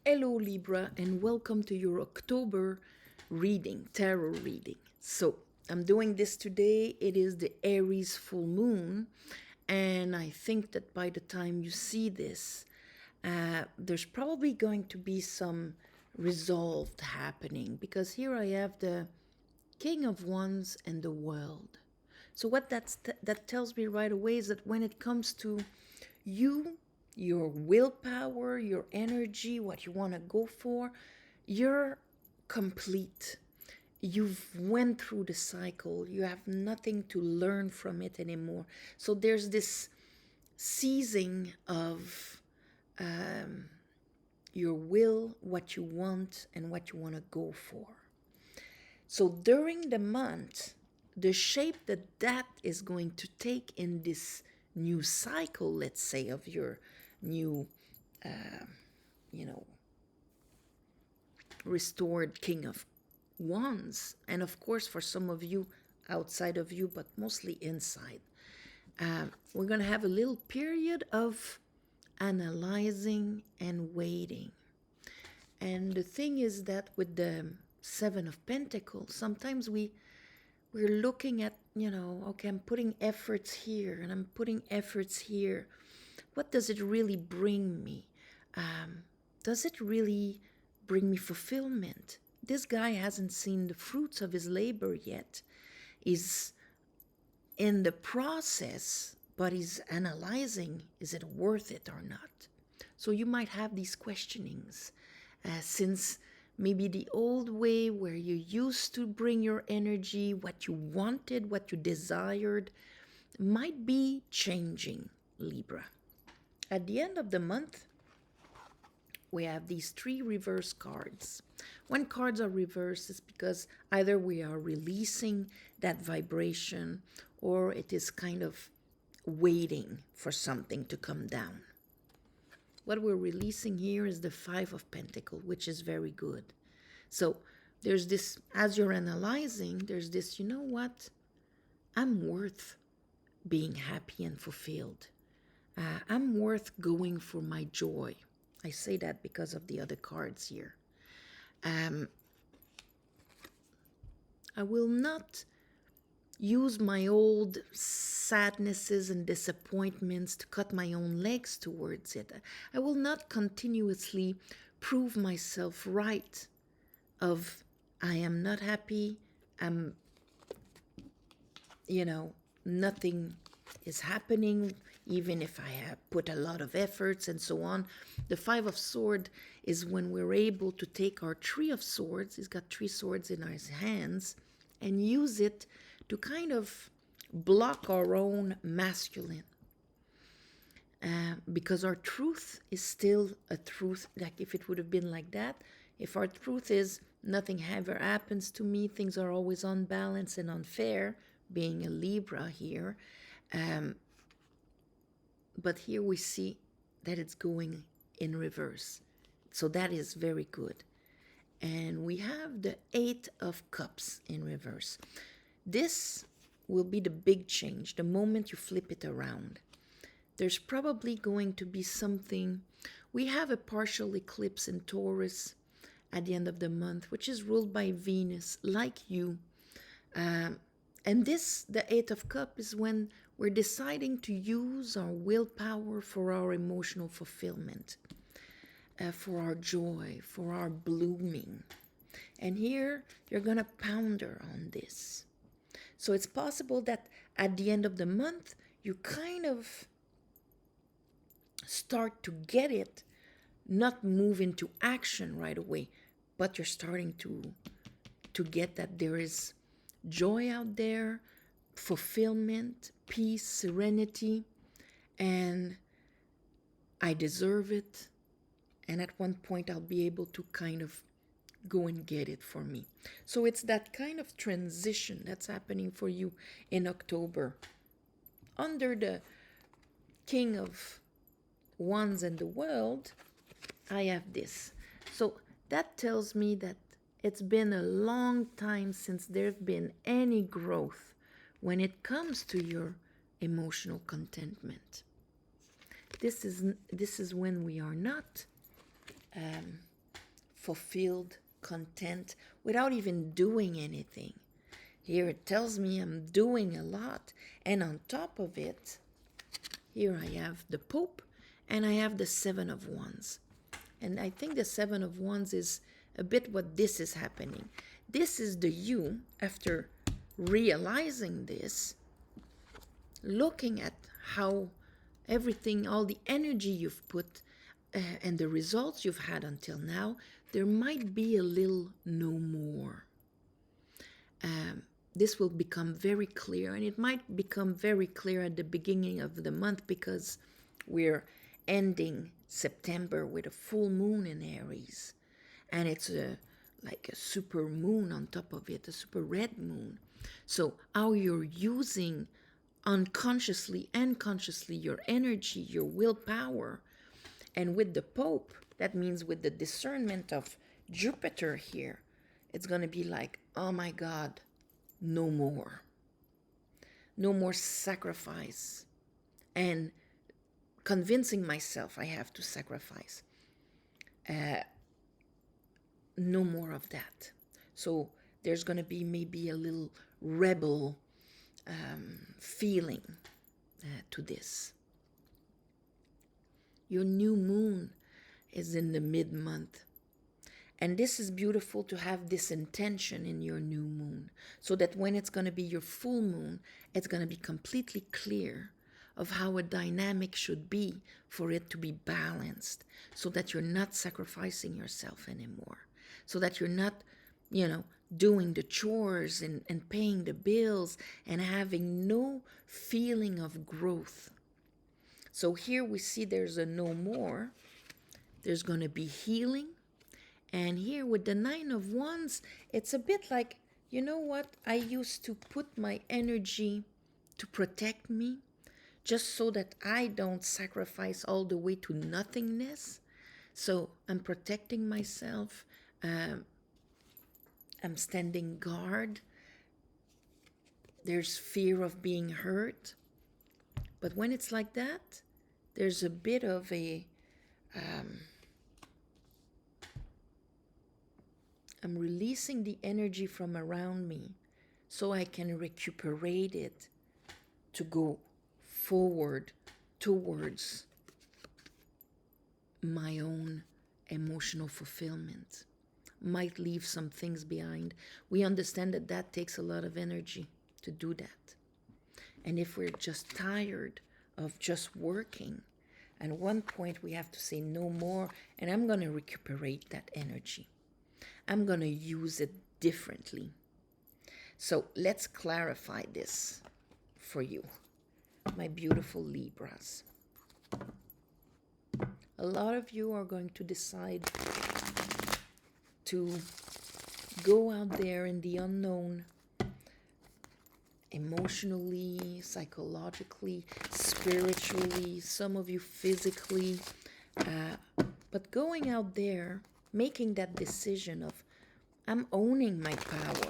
Hello Libra and welcome to your October reading, tarot reading. So I'm doing this today. It is the Aries full moon, and I think that by the time you see this, there's probably going to be some resolve happening, because here I have the King of Wands and the World. So what that tells me right away is that when it comes to you, your willpower, your energy, what you want to go for, you're complete. You've went through the cycle. You have nothing to learn from it anymore. So there's this seizing of your will, what you want, and what you want to go for. So during the month, the shape that is going to take in this new cycle, let's say, of your new, you know, restored King of Wands, and of course for some of you outside of you, but mostly inside, we're going to have a little period of analyzing and waiting. And the thing is that with the Seven of Pentacles, sometimes we're looking at, okay, I'm putting efforts here and I'm putting efforts here. What does it really bring me? Does it really bring me fulfillment? This guy hasn't seen the fruits of his labor yet. He's in the process, but he's analyzing, is it worth it or not? So you might have these questionings, since maybe the old way where you used to bring your energy, what you wanted, what you desired, might be changing, Libra. At the end of the month, we have these three reverse cards. When cards are reversed, it's because either we are releasing that vibration or it is kind of waiting for something to come down. What we're releasing here is the Five of Pentacles, which is very good. So there's this, as you're analyzing, there's this, you know what? I'm worth being happy and fulfilled. I'm worth going for my joy. I say that because of the other cards here. I will not use my old sadnesses and disappointments to cut my own legs towards it. I will not continuously prove myself right of I am not happy, I'm, nothing is happening, even if I have put a lot of efforts and so on. The Five of Swords is when we're able to take our Three of Swords, he's got three swords in his hands, and use it to kind of block our own masculine. Because our truth is still a truth, like if it would have been like that, if our truth is nothing ever happens to me, things are always unbalanced and unfair, being a Libra here, but here we see that it's going in reverse. So that is very good. And we have the Eight of Cups in reverse. This will be the big change, the moment you flip it around. There's probably going to be something. We have a partial eclipse in Taurus at the end of the month, which is ruled by Venus, like you. And this, the Eight of Cups, is when we're deciding to use our willpower for our emotional fulfillment, for our joy, for our blooming. And here, you're going to ponder on this. So it's possible that at the end of the month, you kind of start to get it, not move into action right away, but you're starting to get that there is joy out there, fulfillment, peace, serenity, and I deserve it. And at one point, I'll be able to kind of go and get it for me. So it's that kind of transition that's happening for you in October. Under the King of Wands and the World, I have this. So that tells me that it's been a long time since there's been any growth when it comes to your emotional contentment. This is when we are not fulfilled, content, without even doing anything. Here it tells me I'm doing a lot. And on top of it, here I have the Pope and I have the Seven of Wands. And I think the Seven of Wands is a bit what this is happening. This is the you, after realizing this, looking at how everything, all the energy you've put and the results you've had until now, there might be a little no more. This will become very clear, and it might become very clear at the beginning of the month because we're ending September with a full moon in Aries, and it's like a super moon on top of it, a super red moon. So how you're using unconsciously and consciously your energy, your willpower, and with the Pope, that means with the discernment of Jupiter here, it's going to be like, oh my God, no more. No more sacrifice. And convincing myself I have to sacrifice. No more of that. So there's going to be maybe a little rebel feeling to this. Your new moon is in the mid-month. And this is beautiful to have this intention in your new moon, so that when it's going to be your full moon, it's going to be completely clear of how a dynamic should be for it to be balanced, so that you're not sacrificing yourself anymore, so that you're not, doing the chores and paying the bills and having no feeling of growth. So here we see there's a no more. There's going to be healing. And here with the Nine of Wands, it's a bit like, you know what? I used to put my energy to protect me just so that I don't sacrifice all the way to nothingness. So I'm protecting myself. I'm standing guard. There's fear of being hurt. But when it's like that, there's a bit of a... I'm releasing the energy from around me so I can recuperate it to go forward towards my own emotional fulfillment. Might leave some things behind. We understand that that takes a lot of energy to do that. And if we're just tired of just working, at one point we have to say no more, and I'm going to recuperate that energy. I'm going to use it differently. So let's clarify this for you, my beautiful Libras. A lot of you are going to decide to go out there in the unknown, emotionally, psychologically, spiritually, some of you physically, but going out there, making that decision of, I'm owning my power.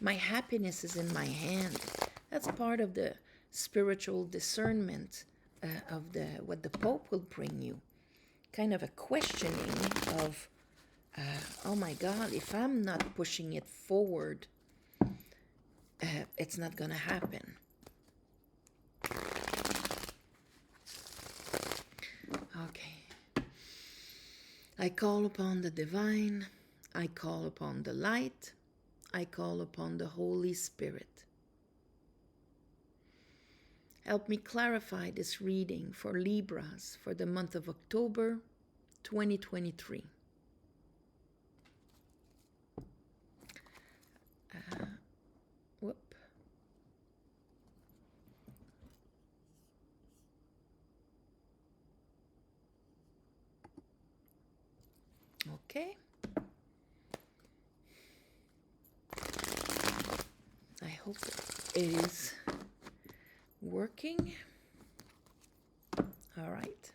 My happiness is in my hand. That's part of the spiritual discernment of what the Pope will bring you. Kind of a questioning of, oh my God, if I'm not pushing it forward, it's not going to happen. Okay. I call upon the divine. I call upon the light. I call upon the Holy Spirit. Help me clarify this reading for Libras for the month of October 2023. Okay. I hope it is working. All right.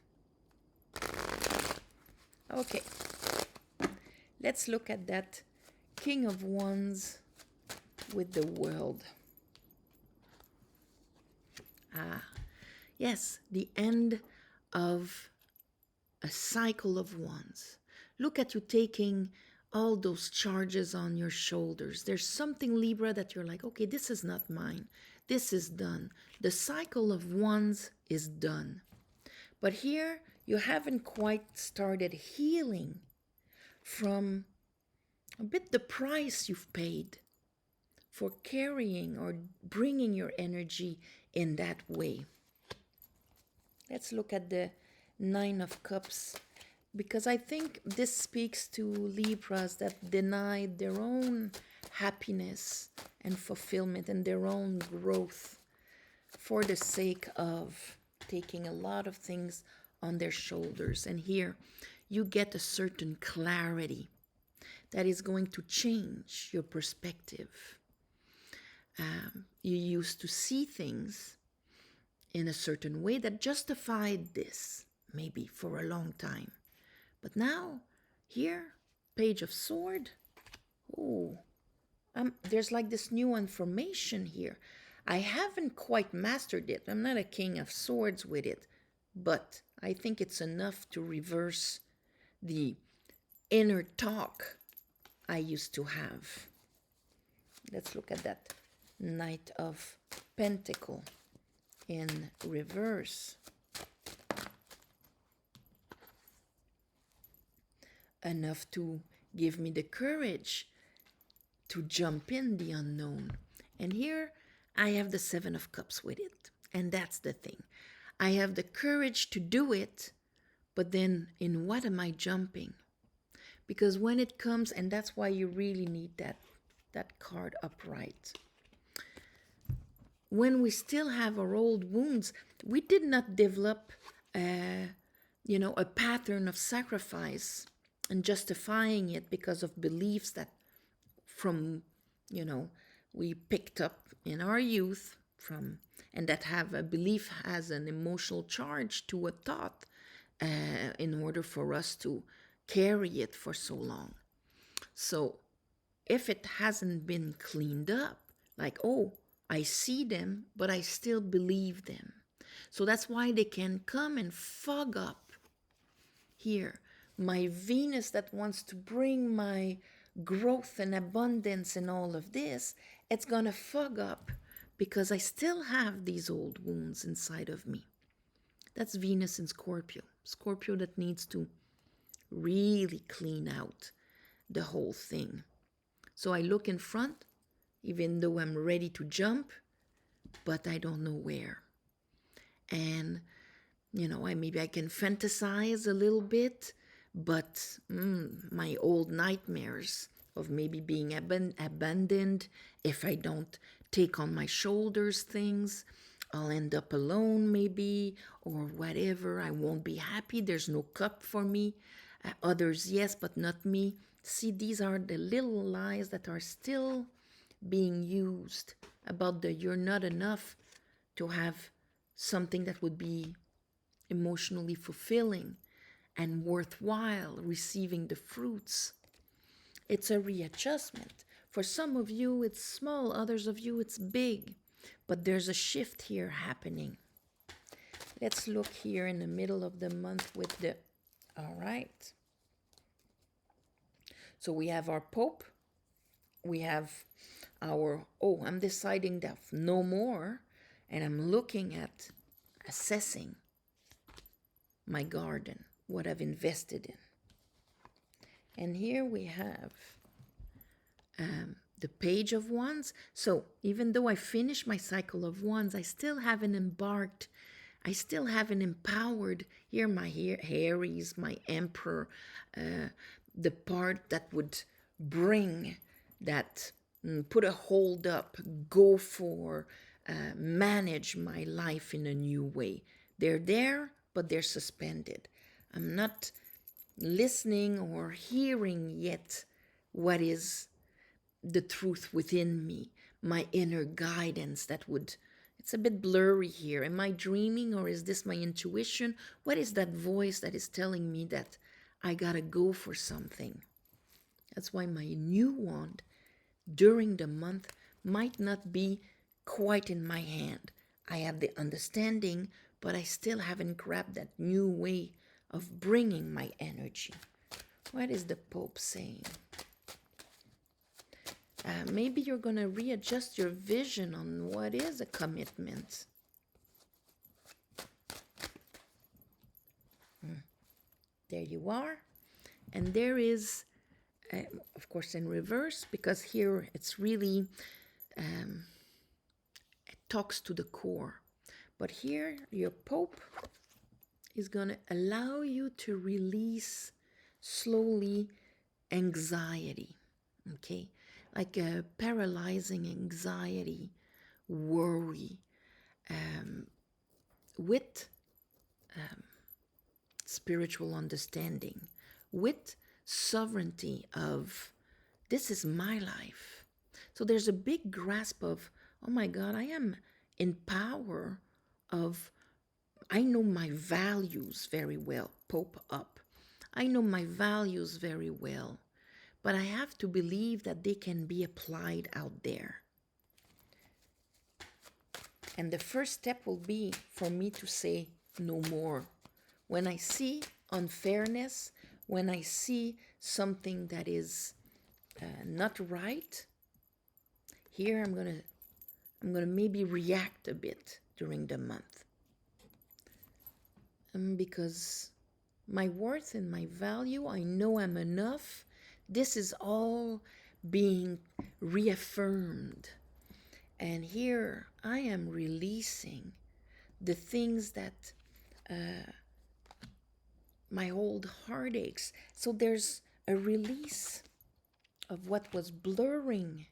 Okay. Let's look at that King of Wands with the World. Yes, the end of a cycle of wands. Look at you taking all those charges on your shoulders. There's something, Libra, that you're like, okay, this is not mine. This is done. The cycle of wands is done. But here, you haven't quite started healing from a bit the price you've paid for carrying or bringing your energy in that way. Let's look at the Nine of Cups, because I think this speaks to Libras that denied their own happiness and fulfillment and their own growth for the sake of taking a lot of things on their shoulders. And here you get a certain clarity that is going to change your perspective. You used to see things in a certain way that justified this, maybe for a long time. But now, here, Page of Sword, oh, there's like this new information here. I haven't quite mastered it. I'm not a King of Swords with it, but I think it's enough to reverse the inner talk I used to have. Let's look at that Knight of Pentacle in reverse. Enough to give me the courage to jump in the unknown. And here I have the Seven of Cups with it. And that's the thing. I have the courage to do it, but then in what am I jumping? Because when it comes, and that's why you really need that card upright. When we still have our old wounds, we did not develop, a pattern of sacrifice and justifying it because of beliefs that we picked up in our youth and that have a belief has an emotional charge to a thought in order for us to carry it for so long. So if it hasn't been cleaned up, like, oh, I see them, but I still believe them. So that's why they can come and fog up here. My Venus that wants to bring my growth and abundance and all of this, it's going to fog up because I still have these old wounds inside of me. That's Venus in Scorpio. Scorpio that needs to really clean out the whole thing. So I look in front, even though I'm ready to jump, but I don't know where. And, maybe I can fantasize a little bit, but my old nightmares of maybe being abandoned, if I don't take on my shoulders things, I'll end up alone maybe, or whatever. I won't be happy. There's no cup for me. Others, yes, but not me. See, these are the little lies that are still being used about you're not enough to have something that would be emotionally fulfilling and worthwhile, receiving the fruits. It's a readjustment. For some of you, it's small. Others of you, it's big. But there's a shift here happening. Let's look here in the middle of the month with all right. So we have our Pope. We have I'm deciding that no more. And I'm looking at assessing my garden, what I've invested in. And here we have the Page of Wands. So even though I finished my cycle of wands, I still haven't embarked. I still haven't empowered. Here my Aries, my Emperor, the part that would bring that, put a hold up, go for, manage my life in a new way. They're there, but they're suspended. I'm not listening or hearing yet what is the truth within me, my inner guidance that would, it's a bit blurry here. Am I dreaming or is this my intuition? What is that voice that is telling me that I gotta go for something? That's why my new wand during the month might not be quite in my hand. I have the understanding, but I still haven't grabbed that new way of bringing my energy. What is the Pope saying? Maybe you're going to readjust your vision on what is a commitment. There you are. And there is, of course, in reverse, because here it's really, it talks to the core. But here, your Pope is going to allow you to release slowly anxiety, okay? Like a paralyzing anxiety, worry, with spiritual understanding, with sovereignty of this is my life. So there's a big grasp of, oh my God, I am in power of, I know my values very well, Pope up. I know my values very well, but I have to believe that they can be applied out there. And the first step will be for me to say no more. When I see unfairness, when I see something that is not right, here I'm gonna maybe react a bit during the month, because my worth and my value, I know I'm enough. This is all being reaffirmed. And here I am releasing the things that my old heartaches. So there's a release of what was blurring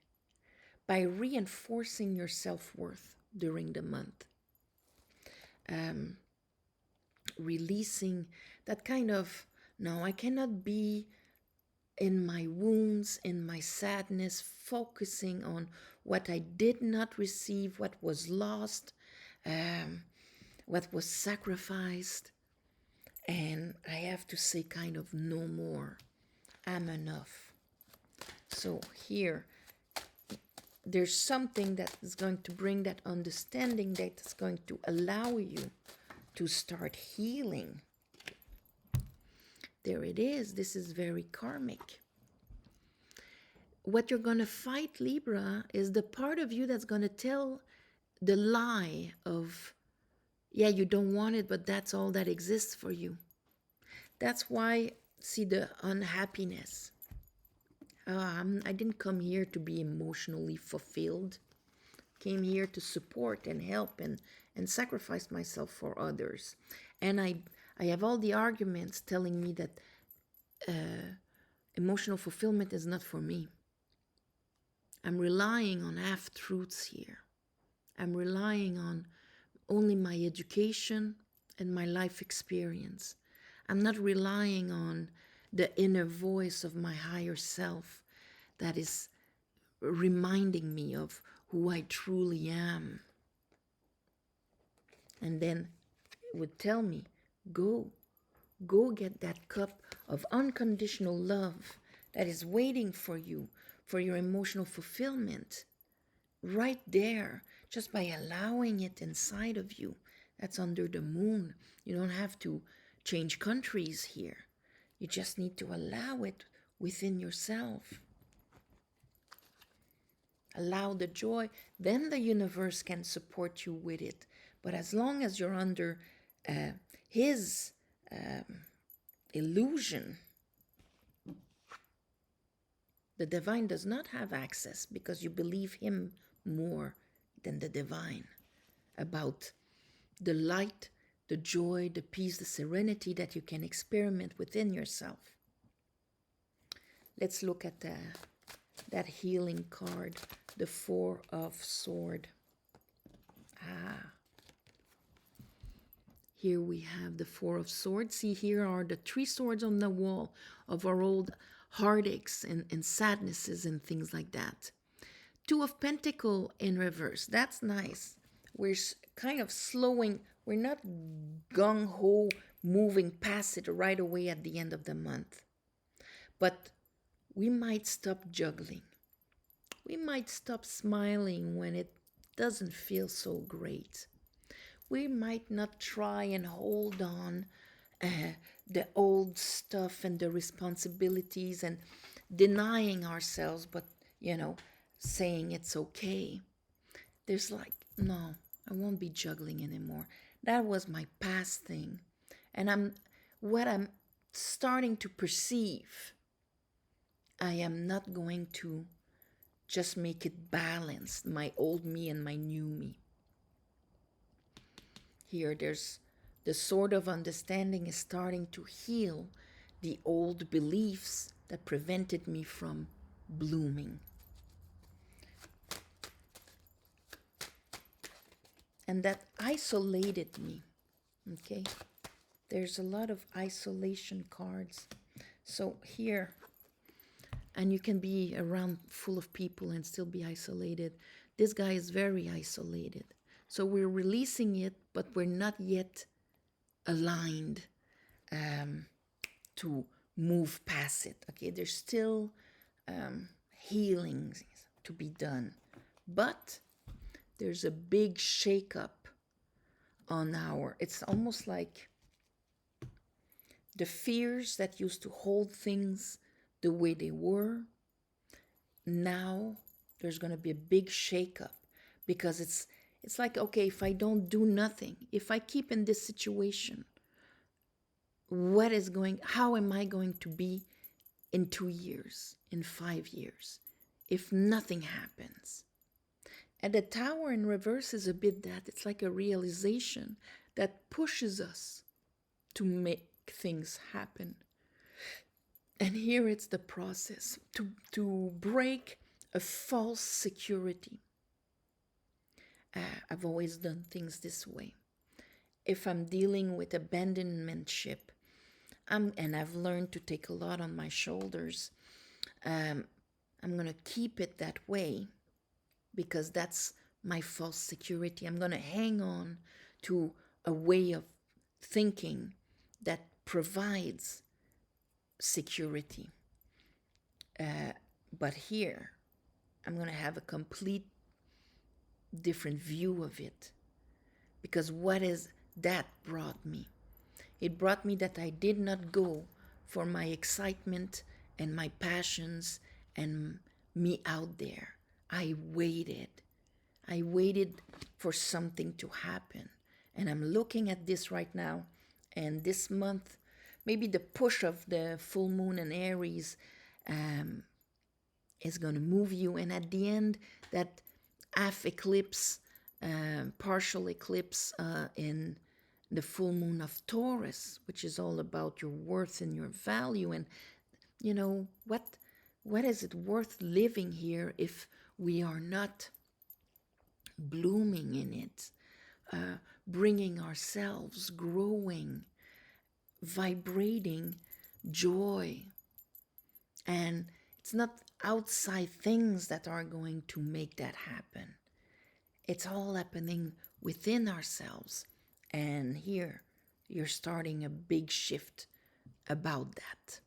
by reinforcing your self-worth during the month. Releasing that kind of, no, I cannot be in my wounds, in my sadness, focusing on what I did not receive, what was lost, what was sacrificed. And I have to say kind of no more. I'm enough. So here, there's something that is going to bring that understanding, that is going to allow you to start healing. There it is. This is very karmic. What you're going to fight, Libra, is the part of you that's going to tell the lie of, yeah, you don't want it, but that's all that exists for you. That's why, see, the unhappiness. I didn't come here to be emotionally fulfilled. Came here to support and help and sacrifice myself for others. And I have all the arguments telling me that emotional fulfillment is not for me. I'm relying on half-truths here. I'm relying on only my education and my life experience. I'm not relying on the inner voice of my higher self that is reminding me of who I truly am. And then it would tell me, go get that cup of unconditional love that is waiting for you, for your emotional fulfillment, right there, just by allowing it inside of you. That's under the moon. You don't have to change countries here. You just need to allow it within yourself. Allow the joy, then the universe can support you with it. But as long as you're under his illusion, the divine does not have access, because you believe him more than the divine about the light, the joy, the peace, the serenity that you can experiment within yourself. Let's look at that healing card, the Four of Swords. Here we have the Four of Swords. See, here are the three swords on the wall of our old heartaches and sadnesses and things like that. Two of Pentacles in reverse. That's nice. We're kind of slowing. We're not gung-ho moving past it right away at the end of the month. But we might stop juggling. We might stop smiling when it doesn't feel so great. We might not try and hold on the old stuff and the responsibilities and denying ourselves, but, saying it's okay. There's like, no, I won't be juggling anymore. That was my past thing. And what I'm starting to perceive, I am not going to just make it balanced, my old me and my new me. Here, there's the sort of understanding is starting to heal the old beliefs that prevented me from blooming. And that isolated me. Okay? There's a lot of isolation cards. So here, and you can be around full of people and still be isolated. This guy is very isolated. So we're releasing it, but we're not yet aligned to move past it. Okay, there's still healings to be done. But there's a big shakeup on it's almost like the fears that used to hold things the way they were. Now there's going to be a big shakeup because it's like, okay, if I don't do nothing, if I keep in this situation, how am I going to be in 2 years, in 5 years, if nothing happens? And the Tower in reverse is a bit that. It's like a realization that pushes us to make things happen. And here it's the process to break a false security. I've always done things this way. If I'm dealing with abandonmentship, and I've learned to take a lot on my shoulders, I'm going to keep it that way because that's my false security. I'm going to hang on to a way of thinking that provides security. But here, I'm going to have a complete different view of it. Because what is that brought me? It brought me that I did not go for my excitement and my passions and me out there. I waited. I waited for something to happen. And I'm looking at this right now. And this month, maybe the push of the full moon in Aries is going to move you. And at the end, that half eclipse, partial eclipse in the full moon of Taurus, which is all about your worth and your value. And, you know, what is it worth living here if we are not blooming in it, bringing ourselves, growing, vibrating joy? And it's not outside things that are going to make that happen. It's all happening within ourselves. And here, you're starting a big shift about that.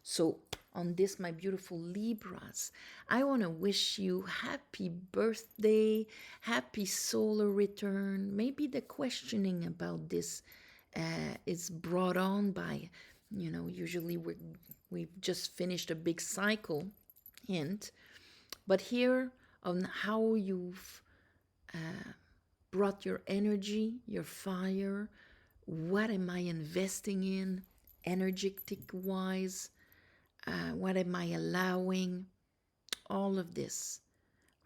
So, on this, my beautiful Libras, I want to wish you happy birthday, happy solar return. Maybe the questioning about this is brought on by, usually we've just finished a big cycle hint. But here, on how you've brought your energy, your fire. What am I investing in, energetic wise? What am I allowing? All of this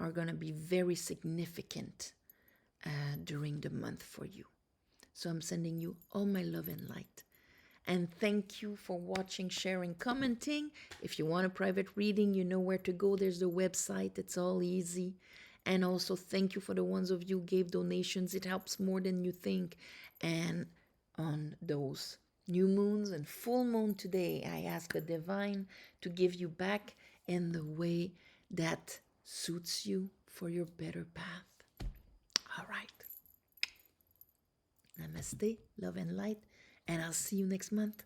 are going to be very significant during the month for you. So I'm sending you all my love and light. And thank you for watching, sharing, commenting. If you want a private reading, you know where to go. There's the website. It's all easy. And also thank you for the ones of you who gave donations. It helps more than you think. And on those new moons and full moon today, I ask the divine to give you back in the way that suits you for your better path. All right. Namaste, love and light. And I'll see you next month.